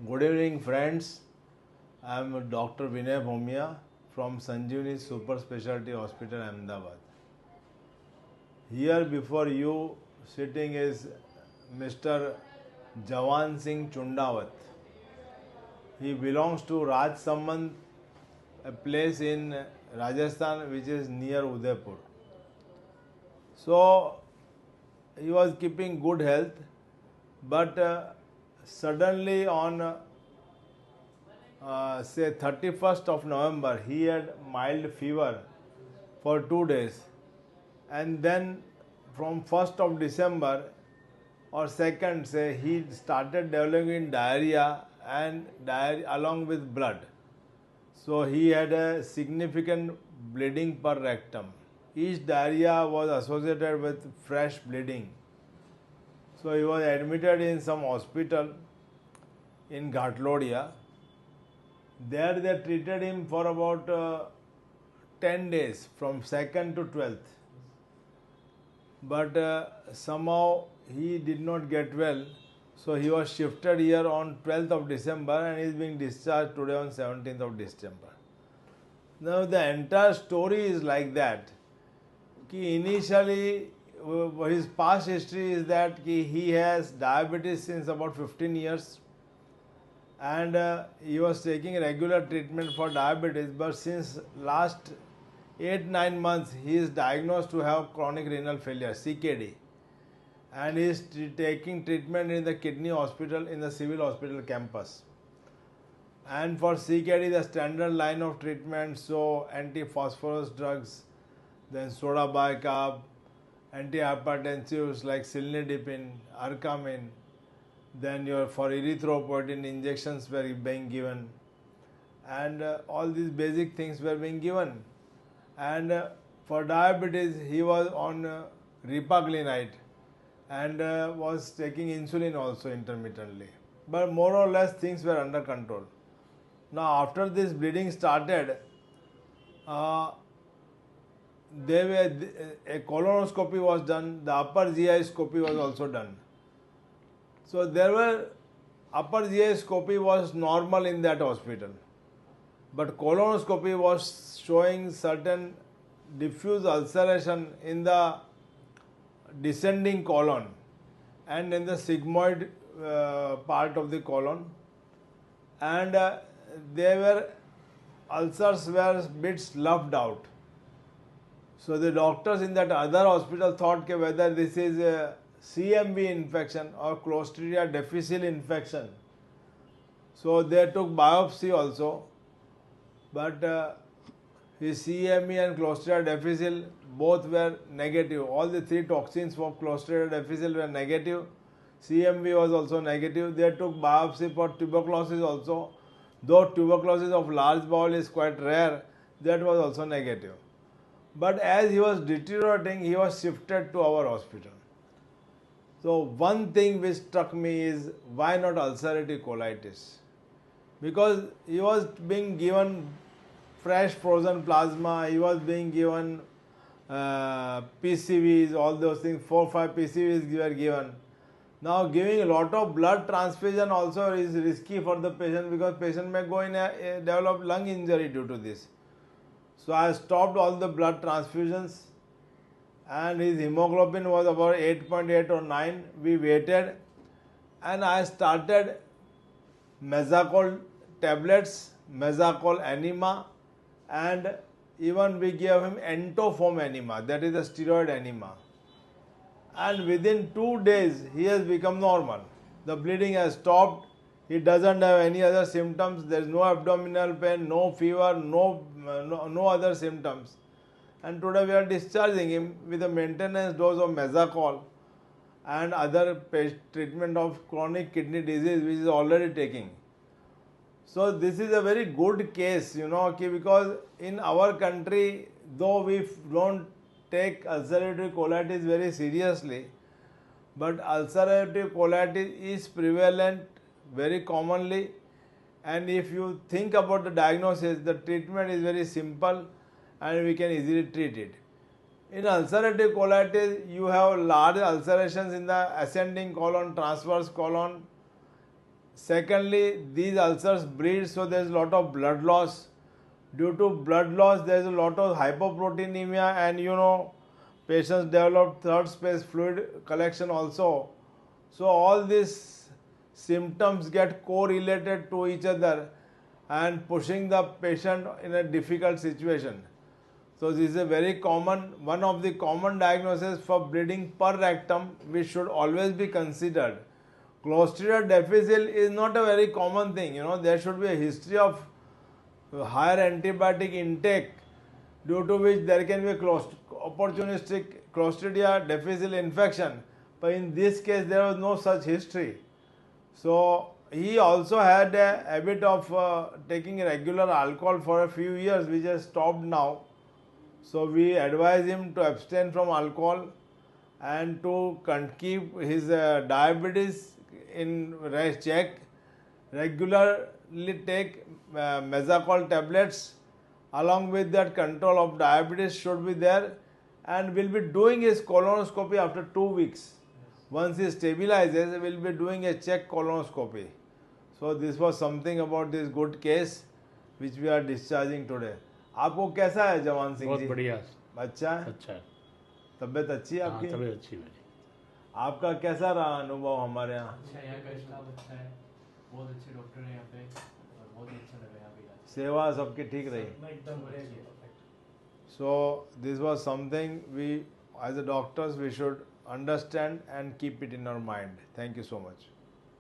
Good evening, friends. I am Dr. Vinay Bhomia from Sanjeevani Super Specialty Hospital, Ahmedabad. Here before you sitting is Mr. Jawan Singh Chundawat. He belongs to Raj Samband, a place in Rajasthan which is near Udaipur. So he was keeping good health, but suddenly on say 31st of November, he had mild fever for 2 days, and then from 1st of December or 2nd, say he started developing diarrhea and diarrhea along with blood. So he had a significant bleeding per rectum. Each diarrhea was associated with fresh bleeding. So he was admitted in some hospital in Ghatlodia. There they treated him for about 10 days from 2nd to 12th. But somehow he did not get well. So he was shifted here on 12th of December and is being discharged today on 17th of December. Now the entire story is like that. Initially, his past history is that he has diabetes since about 15 years, and he was taking regular treatment for diabetes, but since last 8-9 months he is diagnosed to have chronic renal failure, CKD, and he is taking treatment in the kidney hospital in the civil hospital campus. And for CKD the standard line of treatment, so anti-phosphorus drugs, then soda bicarb, antihypertensives like cilnidipine, arcamin, then for erythropoietin injections were being given, and all these basic things were being given. And for diabetes he was on repaglinite and was taking insulin also intermittently, but more or less things were under control. Now after this bleeding started, a colonoscopy was done, the upper GI scopy was also done. So there were upper GI scopy was normal in that hospital, but colonoscopy was showing certain diffuse ulceration in the descending colon and in the sigmoid part of the colon, and they were ulcers were bit sloughed out. So the doctors in that other hospital thought whether this is a CMV infection or Clostridia difficile infection. So they took biopsy also, but his CME and Clostridia difficile both were negative. All the three toxins for Clostridia difficile were negative. CMV was also negative. They took biopsy for tuberculosis also. Though tuberculosis of large bowel is quite rare, that was also negative. But as he was deteriorating, he was shifted to our hospital. So one thing which struck me is, why not ulcerative colitis? Because he was being given fresh frozen plasma, he was being given PCVs, all those things, 4-5 PCVs were given. Now giving a lot of blood transfusion also is risky for the patient, because patient may go in develop lung injury due to this. So I stopped all the blood transfusions, and his hemoglobin was about 8.8 or 9. We waited, and I started Mezacol tablets, Mezacol enema, and even we gave him Entoform enema, that is a steroid enema. And within 2 days he has become normal. The bleeding has stopped. He doesn't have any other symptoms. There is no abdominal pain, no fever, no other symptoms. And today we are discharging him with a maintenance dose of Mezacol and other treatment of chronic kidney disease which is already taking. So this is a very good case, because in our country, though we don't take ulcerative colitis very seriously, but ulcerative colitis is prevalent very commonly, and if you think about the diagnosis, the treatment is very simple and we can easily treat it. In ulcerative colitis, you have large ulcerations in the ascending colon, transverse colon, Secondly, these ulcers bleed, so there is a lot of blood loss. Due to blood loss, there is a lot of hypoproteinemia, and patients develop third space fluid collection also. So all these symptoms get correlated to each other and pushing the patient in a difficult situation. So this is a very common, one of the common diagnoses for bleeding per rectum, which should always be considered. Clostridial difficile is not a very common thing. There should be a history of higher antibiotic intake, due to which there can be a opportunistic Clostridia difficile infection. But in this case, there was no such history. So he also had a habit of taking regular alcohol for a few years, which has stopped now. So we advise him to abstain from alcohol and to keep his diabetes in check. Regularly take Mezacol tablets. Along with that, control of diabetes should be there, and will be doing his colonoscopy after 2 weeks. Once he stabilizes, we will be doing a check colonoscopy. So this was something about this good case which we are discharging today. आपको कैसा है जवान सिंह जी? बहुत बढ़िया। अच्छा है? अच्छा है। तबीयत अच्छी है आपकी? तबीयत अच्छी है मेरी। आपका कैसा रहा अनुभव हमारे यहाँ? अच्छा, यहाँ का स्टाफ अच्छा है, बहुत अच्छे डॉक्टर हैं यहाँ पे और बहुत ही अच्छा लगा यहाँ पे। सेवा सबकी ठीक रही? एकदम बढ़िया। So this was something we, as a doctors, we should understand and keep it in our mind. Thank you so much.